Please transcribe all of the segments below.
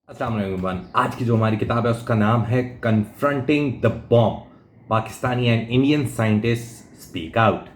अस्सलाम वालेकुम। आज की जो हमारी किताब है उसका नाम है confronting the bomb, Pakistani and Indian scientist speak out.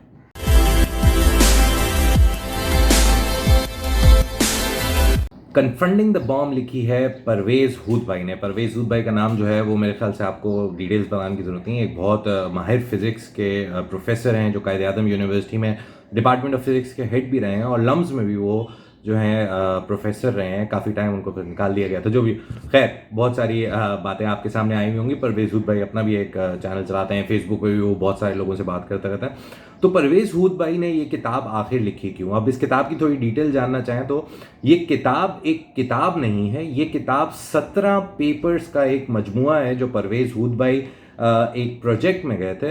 Confronting the bomb लिखी है परवेज़ हूद भाई ने। परवेज़ हूद भाई का नाम जो है वो मेरे ख्याल से आपको डिटेल्स बताने की ज़रूरत नहीं है। एक बहुत माहिर फिज़िक्स के प्रोफेसर हैं जो कायद आज़म यूनिवर्सिटी में डिपार्टमेंट ऑफ फिज़िक्स के हेड भी रहे हैं और लम्स में भी वो जो हैं प्रोफेसर रहे हैं। काफ़ी टाइम उनको फिर निकाल दिया गया था। जो भी खैर बहुत सारी बातें आपके सामने आई हुई होंगी। परवेज़ हूद भाई अपना भी एक चैनल चलाते हैं, फेसबुक पे भी वो बहुत सारे लोगों से बात करते रहते हैं। तो परवेज़ हूद भाई ने ये किताब आखिर लिखी क्यों? अब इस किताब की थोड़ी डिटेल जानना चाहें तो ये किताब एक किताब नहीं है, ये किताब 17 पेपर्स का एक मजमुआ है जो परवेज़ हूद भाई एक प्रोजेक्ट में गए थे।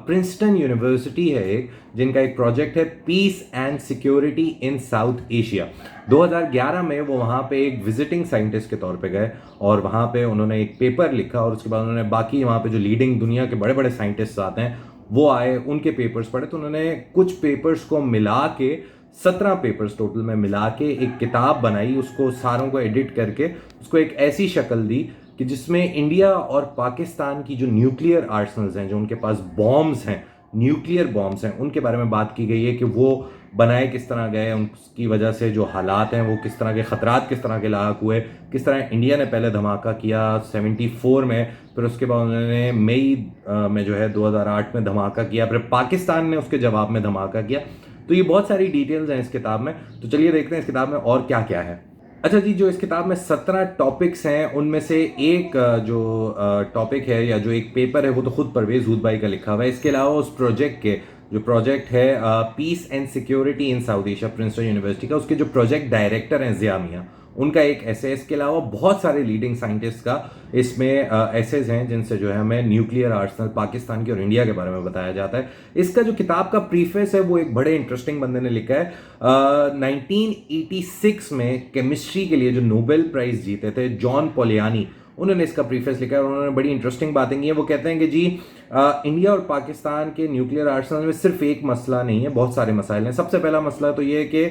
प्रिंसटन यूनिवर्सिटी है एक, जिनका एक प्रोजेक्ट है peace and security in South Asia. 2011 में वो वहाँ पे एक विजिटिंग साइंटिस्ट के तौर पे गए और वहाँ पे उन्होंने एक पेपर लिखा और उसके बाद उन्होंने बाकी वहाँ पे जो लीडिंग दुनिया के बड़े बड़े साइंटिस्ट आते हैं वो आए, उनके पेपर्स पढ़े। तो उन्होंने कुछ पेपर्स को मिला के 17 पेपर्स टोटल में मिला के एक किताब बनाई, उसको सारों को एडिट करके उसको एक ऐसी शक्ल दी कि जिसमें इंडिया और पाकिस्तान की जो न्यूक्लियर आर्सनल्स हैं, जो उनके पास बॉम्ब्स हैं, न्यूक्लियर बॉम्ब्स हैं, उनके बारे में बात की गई है कि वो बनाए किस तरह गए, उनकी वजह से जो हालात हैं वो किस तरह के ख़तरात किस तरह के लाक हुए, किस तरह इंडिया ने पहले धमाका किया 74 में, फिर उसके बाद उन्होंने मई में जो है 2008 में धमाका किया, फिर पाकिस्तान ने उसके जवाब में धमाका किया। तो ये बहुत सारी डिटेल्स हैं इस किताब में। तो चलिए देखते हैं इस किताब में और क्या क्या है। अच्छा जी, जो इस किताब में 17 टॉपिक्स हैं उनमें से एक जो टॉपिक है या जो एक पेपर है वो तो खुद परवेज़ हूद भाई का लिखा हुआ है। इसके अलावा उस प्रोजेक्ट के जो प्रोजेक्ट है peace and security in South Asia, Princeton University का, उसके जो प्रोजेक्ट डायरेक्टर हैं ज़िया मियां, उनका एक ऐसे। इसके अलावा बहुत सारे लीडिंग साइंटिस्ट का इसमें एसेज हैं जिनसे जो है हमें न्यूक्लियर आर्सनल पाकिस्तान के और इंडिया के बारे में बताया जाता है। इसका जो किताब का प्रीफेस है वो एक बड़े इंटरेस्टिंग बंदे ने लिखा है। 1986 में केमिस्ट्री के लिए जो नोबेल प्राइज जीते थे जॉन पोलियानी, उन्होंने इसका प्रीफेस लिखा है और उन्होंने बड़ी इंटरेस्टिंग बातें की हैं। वो कहते हैं कि जी इंडिया और पाकिस्तान के न्यूक्लियर आर्सनल में सिर्फ एक मसला नहीं है, बहुत सारे मसाइल हैं। सबसे पहला मसला तो ये है कि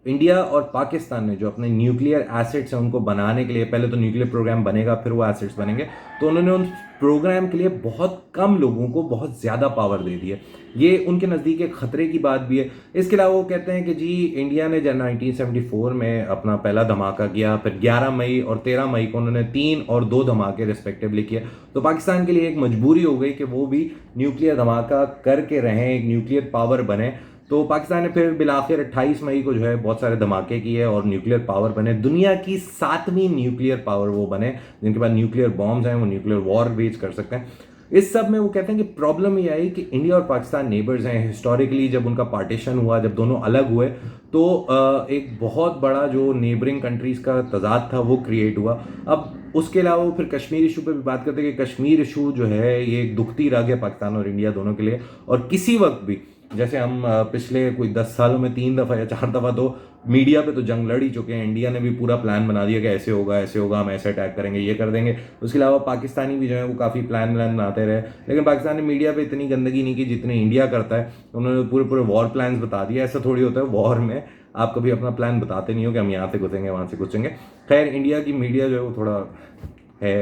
इंडिया और पाकिस्तान ने जो अपने न्यूक्लियर एसेट्स हैं उनको बनाने के लिए, पहले तो न्यूक्लियर प्रोग्राम बनेगा फिर वो एसेट्स बनेंगे, तो उन्होंने उन प्रोग्राम के लिए बहुत कम लोगों को बहुत ज़्यादा पावर दे दी है। ये उनके नज़दीक एक ख़तरे की बात भी है। इसके अलावा वो कहते हैं कि जी इंडिया ने जब 1974 में अपना पहला धमाका किया, फिर 11 मई और 13 मई को उन्होंने 3 और 2 धमाके रिस्पेक्टिवली किए, तो पाकिस्तान के लिए एक मजबूरी हो गई कि वो भी न्यूक्लियर धमाका करके रहें, एक न्यूक्लियर पावर बने। तो पाकिस्तान ने फिर बिलाखिर 28 मई को जो है बहुत सारे धमाके किए और न्यूक्लियर पावर बने, दुनिया की 7वीं न्यूक्लियर पावर वो बने जिनके पास न्यूक्लियर बॉम्ब्स हैं, वो न्यूक्लियर वॉर वेज कर सकते हैं। इस सब में वो कहते हैं कि प्रॉब्लम ये आई कि इंडिया और पाकिस्तान नेबर्स हैं। हिस्टोरिकली जब उनका पार्टीशन हुआ, जब दोनों अलग हुए, तो एक बहुत बड़ा जो नेबरिंग कंट्रीज का तजाद था वो क्रिएट हुआ। अब उसके अलावा वो फिर कश्मीर इशू पे भी बात करते हैं कि कश्मीर इशू जो है ये एक दुखती रग है पाकिस्तान और इंडिया दोनों के लिए। और किसी वक्त भी, जैसे हम पिछले कोई 10 सालों में 3 दफ़ा या 4 दफ़ा तो मीडिया पे तो जंग लड़ ही चुके हैं। इंडिया ने भी पूरा प्लान बना दिया कि ऐसे होगा, हम ऐसे अटैक करेंगे, ये कर देंगे। उसके अलावा पाकिस्तानी भी जो है वो काफ़ी प्लान बनाते रहे, लेकिन पाकिस्तान ने मीडिया पे इतनी गंदगी नहीं की जितनी इंडिया करता है। उन्होंने पूरे वॉर प्लान्स बता दिया। ऐसा थोड़ी होता है वॉर में, आप कभी अपना प्लान बताते नहीं हो कि हम यहाँ से घुसेंगे वहाँ से घुसेंगे। खैर इंडिया की मीडिया जो है वो थोड़ा है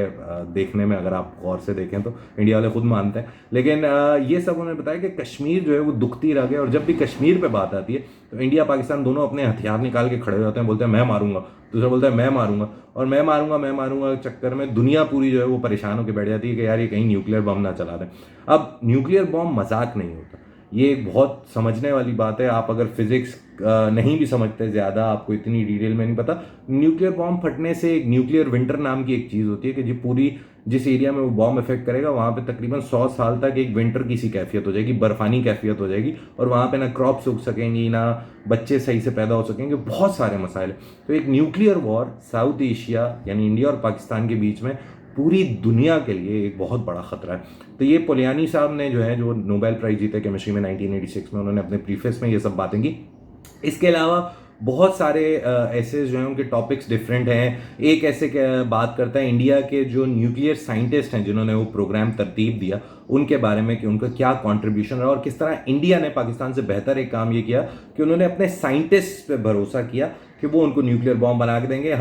देखने में, अगर आप गौर से देखें तो इंडिया वाले खुद मानते हैं। लेकिन ये सब उन्होंने बताया कि कश्मीर जो है वो दुखती रह गया और जब भी कश्मीर पे बात आती है तो इंडिया पाकिस्तान दोनों अपने हथियार निकाल के खड़े हो जाते हैं, बोलते हैं मैं मारूंगा, दूसरा बोलता है मैं मारूंगा, और मैं मारूंगा चक्कर में दुनिया पूरी जो है वो परेशान होकर बैठ जाती है कि यार ये कहीं न्यूक्लियर बम ना चला दें। अब न्यूक्लियर बम मजाक नहीं होता, ये एक बहुत समझने वाली बात है। आप अगर फिजिक्स नहीं भी समझते, ज़्यादा आपको इतनी डिटेल में नहीं पता, न्यूक्लियर बॉम्ब फटने से एक न्यूक्लियर विंटर नाम की एक चीज़ होती है कि जी पूरी जिस एरिया में वो बॉम्ब इफेक्ट करेगा वहाँ पे तकरीबन 100 साल तक एक विंटर की सी कैफियत हो जाएगी, बर्फानी कैफियत हो जाएगी, और वहाँ पे ना क्रॉप्स उग सकेंगी, ना बच्चे सही से पैदा हो सकेंगे, बहुत सारे मसाइल। तो एक न्यूक्लियर वॉर साउथ एशिया यानी इंडिया और पाकिस्तान के बीच में पूरी दुनिया के लिए एक बहुत बड़ा खतरा है। तो ये पोलियानी साहब ने जो है जो नोबेल प्राइज जीते केमिस्ट्री में 1986 में, उन्होंने अपने प्रीफेस में ये सब बातें की। इसके अलावा बहुत सारे ऐसे जो हैं उनके टॉपिक्स डिफरेंट हैं। एक ऐसे बात करता है इंडिया के जो न्यूक्लियर साइंटिस्ट हैं जिन्होंने वो प्रोग्राम तरतीब दिया, उनके बारे में कि उनका क्या कंट्रीब्यूशन रहा और किस तरह इंडिया ने पाकिस्तान से बेहतर एक काम ये किया कि उन्होंने अपने साइंटिस्ट पे भरोसा किया कि वो उनको न्यूक्लियर बॉम्ब बना के देंगे,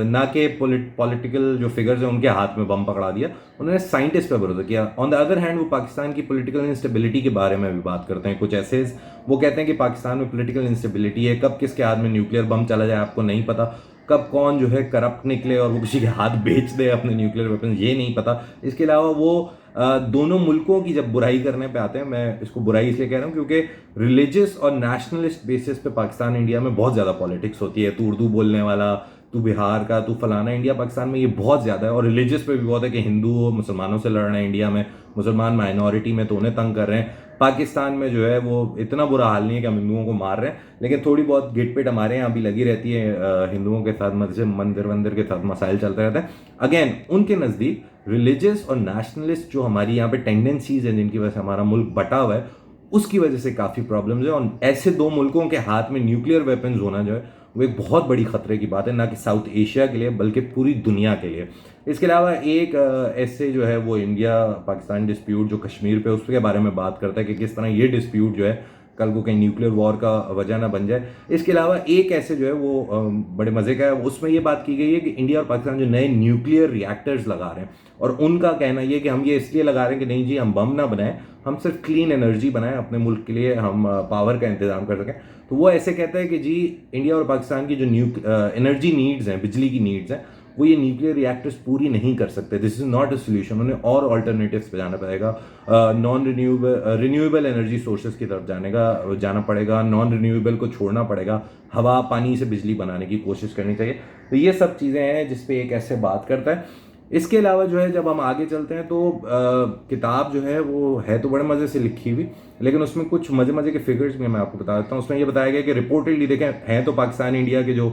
ना कि पॉलिटिकल जो फिगर्स हैं उनके हाथ में बम पकड़ा दिया। उन्होंने साइंटिस्ट पे भरोसा किया। ऑन द अदर हैंड वो पाकिस्तान की पॉलिटिकल इंस्टेबिलिटी के बारे में भी बात करते हैं कुछ ऐसे। वो कहते हैं कि पाकिस्तान में पॉलिटिकल इंस्टेबिलिटी है, कब किसके हाथ में न्यूक्लियर बम चला जाए आपको नहीं पता, कब कौन जो है करप्ट निकले और वो किसी के हाथ बेच दे अपने न्यूक्लियर वेपन, ये नहीं पता। इसके अलावा वो दोनों मुल्कों की जब बुराई करने पे आते हैं, मैं इसको बुराई इसलिए कह रहा हूँ क्योंकि रिलीजियस और नेशनलिस्ट बेसिस पे पाकिस्तान इंडिया में बहुत ज़्यादा पॉलिटिक्स होती है। तू उर्दू बोलने वाला, तू बिहार का, तू फलाना, इंडिया पाकिस्तान में ये बहुत ज़्यादा है। और रिलीजियस पे भी बहुत है कि हिंदू मुसलमानों से लड़ रहे हैं इंडिया में, मुसलमान माइनॉरिटी में तो उन्हें तंग कर रहे हैं। पाकिस्तान में जो है वो इतना बुरा हाल नहीं है कि हम हिंदुओं को मार रहे हैं, लेकिन थोड़ी बहुत गिटपिट हमारे यहाँ भी लगी रहती है। हिंदुओं के साथ मंदिर वंदिर के साथ मसाइल चलते रहते हैं। अगेन उनके नज़दीक रिलीजियस और नेशनलिस्ट जो हमारी यहाँ पे टेंडेंसीज हैं जिनकी वजह से हमारा मुल्क बटा हुआ है, उसकी वजह से काफ़ी प्रॉब्लम्स है। और ऐसे दो मुल्कों के हाथ में न्यूक्लियर वेपन्स होना जो है वो एक बहुत बड़ी खतरे की बात है, ना कि साउथ एशिया के लिए बल्कि पूरी दुनिया के लिए। इसके अलावा एक ऐसे जो है वो इंडिया पाकिस्तान डिस्प्यूट जो कश्मीर पे उसके बारे में बात करता है कि किस तरह ये डिस्प्यूट जो है कल को कहीं न्यूक्लियर वॉर का वजह ना बन जाए। इसके अलावा एक ऐसे जो है वो बड़े मज़े का है, उसमें ये बात की गई है कि इंडिया और पाकिस्तान जो नए न्यूक्लियर रिएक्टर्स लगा रहे हैं, और उनका कहना ये कि हम ये इसलिए लगा रहे हैं कि नहीं जी हम बम ना बनाएं, हम सिर्फ क्लीन एनर्जी बनाएं अपने मुल्क के लिए, हम पावर का इंतजाम कर सकें। तो वो ऐसे कहता है कि जी इंडिया और पाकिस्तान की जो एनर्जी नीड्स हैं, बिजली की नीड्स हैं, वो ये न्यूक्लियर रिएक्टर्स पूरी नहीं कर सकते। This is not a solution. उन्हें और ऑल्टरनेटिव्स पे जाना पड़ेगा, नॉन रिन्यूएबल एनर्जी सोर्सेज की तरफ जाना पड़ेगा, नॉन रिन्यूएबल को छोड़ना पड़ेगा, हवा पानी से बिजली बनाने की कोशिश करनी चाहिए। तो ये सब चीज़ें हैं जिसपे एक ऐसे बात करता है। इसके अलावा जो है जब हम आगे चलते हैं तो किताब जो है वो है तो बड़े मज़े से लिखी हुई, लेकिन उसमें कुछ मज़े मज़े के फिगर्स भी मैं आपको बता देता हूँ। उसमें ये बताया गया कि रिपोर्टेडली देखें हैं तो पाकिस्तान इंडिया के जो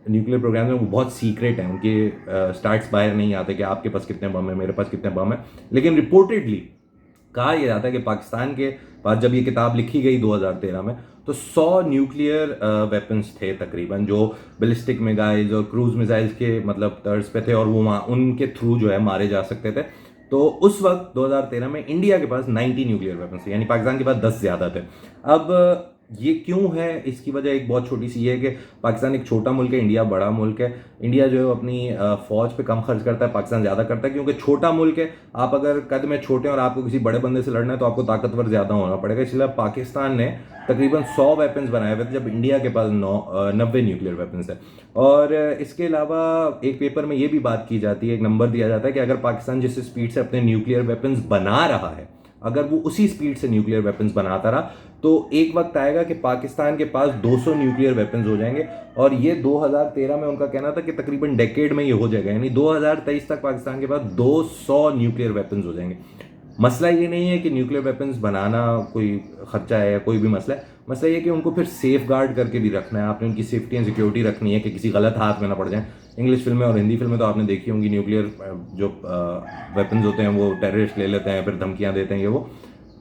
न्यूक्लियर प्रोग्राम है वो बहुत सीक्रेट हैं, उनके स्टार्ट्स बाहर नहीं आते कि आपके पास कितने बम है, मेरे पास कितने बम है। लेकिन रिपोर्टेडली कहा यह जाता है कि पाकिस्तान के पास जब ये किताब लिखी गई 2013 में तो 100 न्यूक्लियर वेपन्स थे तकरीबन, जो बैलिस्टिक मिसाइल्स और क्रूज मिसाइल्स के मतलब तर्ज पे थे, और वो वहाँ उनके थ्रू जो है मारे जा सकते थे। तो उस वक्त 2013 में इंडिया के पास 90 न्यूक्लियर वेपन्स थे, यानी पाकिस्तान के पास 10 ज़्यादा थे। अब ये क्यों है, इसकी वजह एक बहुत छोटी सी है कि पाकिस्तान एक छोटा मुल्क है, इंडिया बड़ा मुल्क है। इंडिया जो है अपनी फौज पे कम खर्च करता है, पाकिस्तान ज़्यादा करता है, क्योंकि छोटा मुल्क है। आप अगर कद में छोटे और आपको किसी बड़े बंदे से लड़ना है तो आपको ताकतवर ज़्यादा होना पड़ेगा। इसलिए पाकिस्तान ने तकरीबन 100 वेपन्स बनाए हुए थे जब इंडिया के पास 90 न्यूक्लियर वेपन्स है। और इसके अलावा एक पेपर में ये भी बात की जाती है, एक नंबर दिया जाता है कि अगर पाकिस्तान जिस स्पीड से अपने न्यूक्लियर वेपन्स बना रहा है, अगर वो उसी स्पीड से न्यूक्लियर वेपन्स बनाता रहा तो एक वक्त आएगा कि पाकिस्तान के पास 200 न्यूक्लियर वेपन्स हो जाएंगे। और ये 2013 में उनका कहना था कि तकरीबन डेकेड में ये हो जाएगा, यानी 2023 तक पाकिस्तान के पास 200 न्यूक्लियर वेपन्स हो जाएंगे। मसला ये नहीं है कि न्यूक्लियर वेपन्स बनाना कोई खर्चा है या कोई भी मसला है, मसला ये कि उनको फिर सेफ गार्ड करके भी रखना है। आपने उनकी सेफ्टी एंड सिक्योरिटी रखनी है कि किसी गलत हाथ में ना पड़ जाए। इंग्लिश फिल्में और हिंदी फिल्में तो आपने देखी होंगी, न्यूक्लियर जो वेपन्स होते हैं वो टेररिस्ट ले लेते हैं, फिर धमकियाँ देते हैं।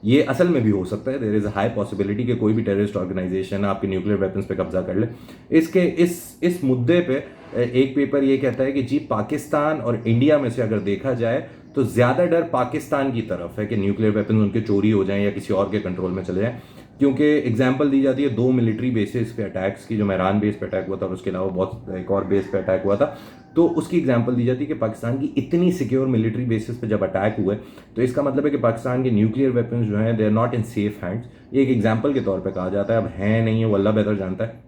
ये असल में भी हो सकता है। There is a high possibility कि कोई भी टेररिस्ट ऑर्गेनाइजेशन आपके न्यूक्लियर वेपन्स पे कब्जा कर ले। इस मुद्दे पे एक पेपर ये कहता है कि जी पाकिस्तान और इंडिया में से अगर देखा जाए तो ज़्यादा डर पाकिस्तान की तरफ है कि न्यूक्लियर वेपन्स उनके चोरी हो जाएं या किसी और के कंट्रोल में चले जाएं, क्योंकि एग्जाम्पल दी जाती है 2 मिलिट्री बेसिस पे अटैक्स की, जो मेहरान बेस पे अटैक हुआ था और उसके अलावा बहुत एक और बेस पे अटैक हुआ था। तो उसकी एग्जाम्पल दी जाती है कि पाकिस्तान की इतनी सिक्योर मिलिट्री बेसिस पे जब अटैक हुए तो इसका मतलब है कि पाकिस्तान के न्यूक्लियर वेपन्स जो हैं they are not in safe hands. ये एक एग्जाम्पल के तौर पर कहा जाता है, अब है नहीं है वो अल्लाह बेहतर जानता है।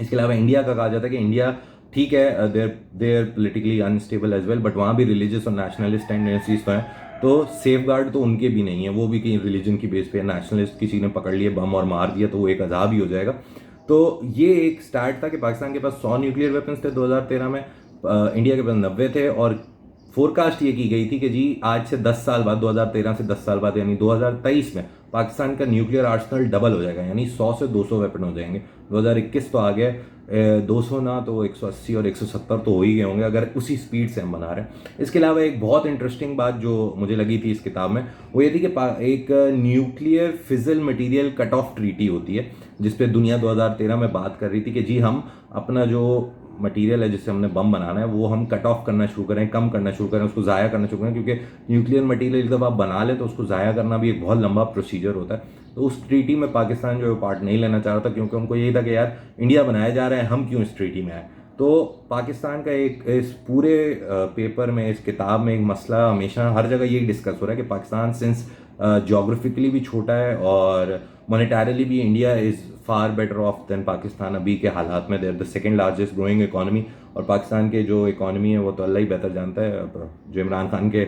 इसके अलावा इंडिया का कहा जाता है कि इंडिया ठीक है there politically unstable as well, but वहाँ भी रिलीजियस और नेशनलिस्ट टेंडेंसीज तो हैं, तो सेफ गार्ड तो उनके भी नहीं है। वो भी कहीं रिलीजन की बेस पे नेशनलिस्ट किसी ने पकड़ लिए बम और मार दिया तो वो एक अजाब ही हो जाएगा। तो ये एक स्टार्ट था कि पाकिस्तान के पास 100 न्यूक्लियर वेपन्स थे 2013 में, इंडिया के पास 90 थे। और फोरकास्ट ये की गई थी कि जी आज से 10 साल बाद, 2013 से 10 साल बाद यानी 2023 में पाकिस्तान का न्यूक्लियर आर्सनल डबल हो जाएगा, यानी 100 से 200 वेपन हो जाएंगे। 2021 तो आ गया, 200 ना तो 180 और 170 तो हो ही गए होंगे अगर उसी स्पीड से हम बना रहे हैं। इसके अलावा एक बहुत इंटरेस्टिंग बात जो मुझे लगी थी इस किताब में वो ये थी कि एक nuclear fizzle material cut off treaty होती है जिस पे दुनिया 2013 में बात कर रही थी कि जी हम अपना जो मटेरियल है जिससे हमने बम बनाना है वो हम कट ऑफ करना शुरू करें, कम करना शुरू करें, उसको ज़ाया करना शुरू करें, क्योंकि न्यूक्लियर मटेरियल जब आप बना लें तो उसको ज़ाया करना भी एक बहुत लंबा प्रोसीजर होता है। तो उस ट्रीटी में पाकिस्तान जो है पार्ट नहीं लेना चाह रहा था, क्योंकि उनको यही था कि यार इंडिया बनाया जा रहा है, हम क्यों इस ट्रीटी में आए। तो पाकिस्तान का एक इस पूरे पेपर में, इस किताब में एक मसला हमेशा हर जगह यही डिस्कस हो रहा है कि पाकिस्तान सिंस जोग्राफिकली भी छोटा है और मोनेटारली भी India is far better off than Pakistan अभी के हालात में। There the second largest growing economy, और पाकिस्तान के जो इकॉनमी है वो तो अल्लाह ही बेहतर जानता है। जो इमरान खान के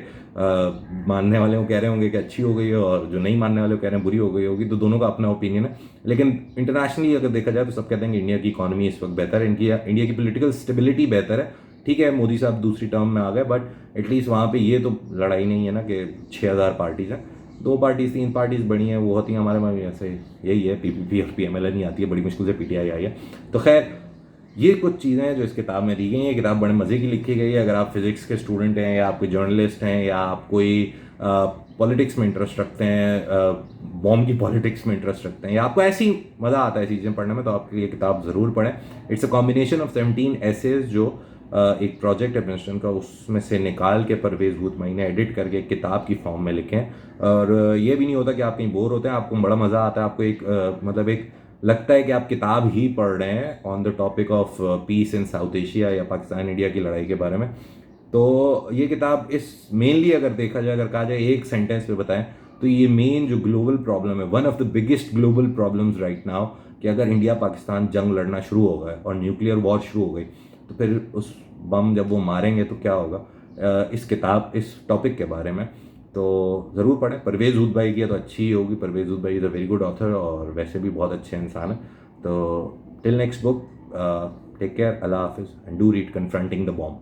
मानने वाले वो कह रहे होंगे कि अच्छी हो गई है, और जो नहीं मानने वाले वो कह रहे हैं बुरी हो गई होगी, तो दोनों का अपना ओपिनियन है। लेकिन इंटरनेशनली अगर देखा जाए तो सब कहते हैं कि इंडिया की इकॉनमी इस वक्त बेहतर है, इंडिया की पोलिटिकल स्टेबिलिटी बेहतर है। ठीक है, मोदी साहब दूसरी टर्म में आ गए, बट एटलीस्ट वहाँ पे ये तो लड़ाई नहीं है ना कि 6,000 पार्टीज हैं। 2 पार्टीज 3 पार्टीज बड़ी हैं, वो होती हैं हमारे में ऐसे यही है, पीपीपी और पीएमएल नहीं आती है, बड़ी मुश्किल से पीटीआई आई है। तो खैर ये कुछ चीज़ें हैं जो इस किताब में दी गई हैं। किताब बड़े मज़े की लिखी गई है। अगर आप फिज़िक्स के स्टूडेंट हैं, या आप कोई जर्नलिस्ट हैं, या आप कोई पॉलिटिक्स में इंटरेस्ट रखते हैं, बॉम्ब की पॉलिटिक्स में इंटरेस्ट रखते हैं, या आपको ऐसी मज़ा आता है चीज़ें पढ़ने में, तो आपके लिए किताब ज़रूर पढ़ें। It's a combination of 17 essays जो एक प्रोजेक्ट है प्रिंसटन का, उसमें से निकाल के परवेज़ भूतमई ने एडिट करके एक किताब की फॉर्म में लिखे हैं। और ये भी नहीं होता कि आप कहीं बोर होते हैं, आपको बड़ा मज़ा आता है, आपको एक मतलब एक लगता है कि आप किताब ही पढ़ रहे हैं on the topic of peace in South Asia या पाकिस्तान इंडिया की लड़ाई के बारे में। तो ये किताब इस मेनली अगर देखा जाए, अगर कहा जाए एक सेंटेंस पे बताएं, तो ये मेन जो ग्लोबल प्रॉब्लम है, one of the biggest global problems right now, कि अगर इंडिया पाकिस्तान जंग लड़ना शुरू हो गया और न्यूक्लियर वॉर शुरू हो गई, तो फिर उस बम जब वो मारेंगे तो क्या होगा। इस किताब इस टॉपिक के बारे में तो ज़रूर पढ़ें। परवेज़ ऊद भाई की है तो अच्छी ही होगी। Parvez Hoodbhoy is a very good author, और वैसे भी बहुत अच्छे इंसान हैं। तो till next book, take care, अल्लाह हाफिज़, and do read confronting the bomb.